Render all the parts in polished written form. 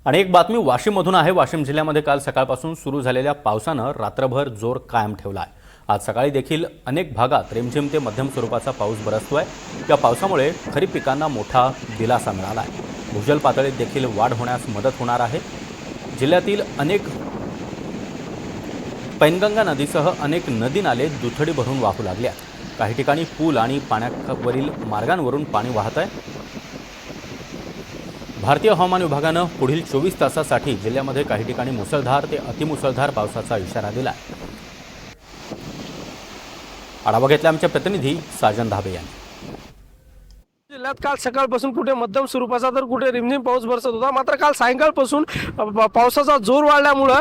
आणि एक बातमी वाशिममधून आहे। वाशिम जिल्ह्यामध्ये काल सकाळपासून सुरू झालेल्या पावसानं रात्रभर जोर कायम ठेवला आहे। आज सकाळी देखील अनेक भागात रिमझिम ते मध्यम स्वरूपाचा पाऊस बरसतोय। या पावसामुळे खरीप पिकांना मोठा दिलासा मिळाला आहे। भूजल पातळीत देखील वाढ होण्यास मदत होणार आहे। जिल्ह्यातील पैनगंगा नदीसह अनेक नदी नाले दुथडी भरून वाहू लागले आहेत। काही ठिकाणी पूल आणि पाण्यावरील मार्गांवरून पाणी वाहत आहे। भारतीय हवामान विभागानं पुढील 24 तासासाठी जिल्ह्यामध्ये काही ठिकाणी मुसळधार ते अतिमुसळधार पावसाचा इशारा दिला आहे। आढावा घेतला आमचे प्रतिनिधी साजन धाबे यांनी। जिल्ह्यात काल सकाळपासून कुठे मध्यम स्वरूपाचा तर कुठे रिमझिम पाऊस बरसत होता। मात्र काल सायंकाळपासून पावसाचा जोर वाढल्यामुळे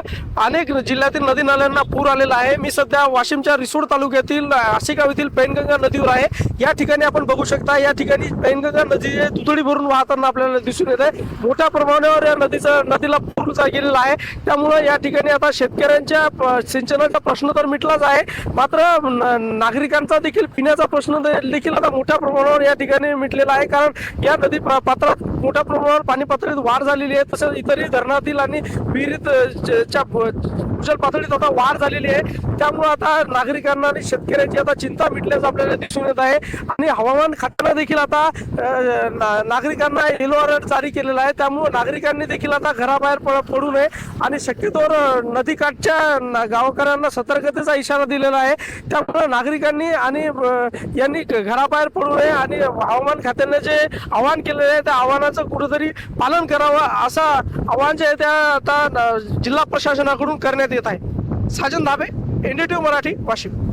अनेक जिल्ह्यातील नदी नाल्यांना पूर आलेला आहे। मी सध्या वाशिमच्या रिसोड तालुक्यातील आसेगाव येथील पैनगंगा नदीवर आहे। या ठिकाणी आपण बघू शकता, या ठिकाणी पैनगंगा नदी दुथडी भरून वाहताना आपल्याला दिसून येत आहे। मोठ्या प्रमाणावर या नदीला पूर गेलेला आहे। त्यामुळे या ठिकाणी आता शेतकऱ्यांच्या सिंचनाचा प्रश्न तर मिटलाच आहे, मात्र नागरिकांचा देखील पिण्याचा प्रश्न देखील आता मोठ्या प्रमाणावर या ठिकाणी मिटलेला आहे। कारण या नदी पात्रात मोठ्या प्रमाणावर पाणी पातळीत वाढ झालेली आहे। तसेच इतरही धरणातील आणि विहिरीत भूजल पातळीत आता वाढ झालेली आहे। त्यामुळे आता नागरिकांना आणि शेतकऱ्यांची आता चिंता मिटल्याचं आपल्याला दिसून येत आहे। आणि हवामान खात्याने देखील आता नागरिकांना येलो अलर्ट जारी केलेला आहे। त्यामुळे नागरिकांनी देखील आता घराबाहेर पडू नये आणि शक्यतोवर नदीकाठच्या गावकऱ्यांना सतर्कतेचा इशारा दिलेला आहे। त्यामुळे नागरिकांनी आणि यांनी घराबाहेर पडू नये आणि हवामान खात्याने जे आवाहन केलेलं आहे त्या आवाहनाचं कुठेतरी पालन करावं, असं आवाहन जे आहे त्या आता जिल्हा प्रशासनाकडून करण्यात येत आहे। साजन धाबे, NDTV मराठी, वाशिम।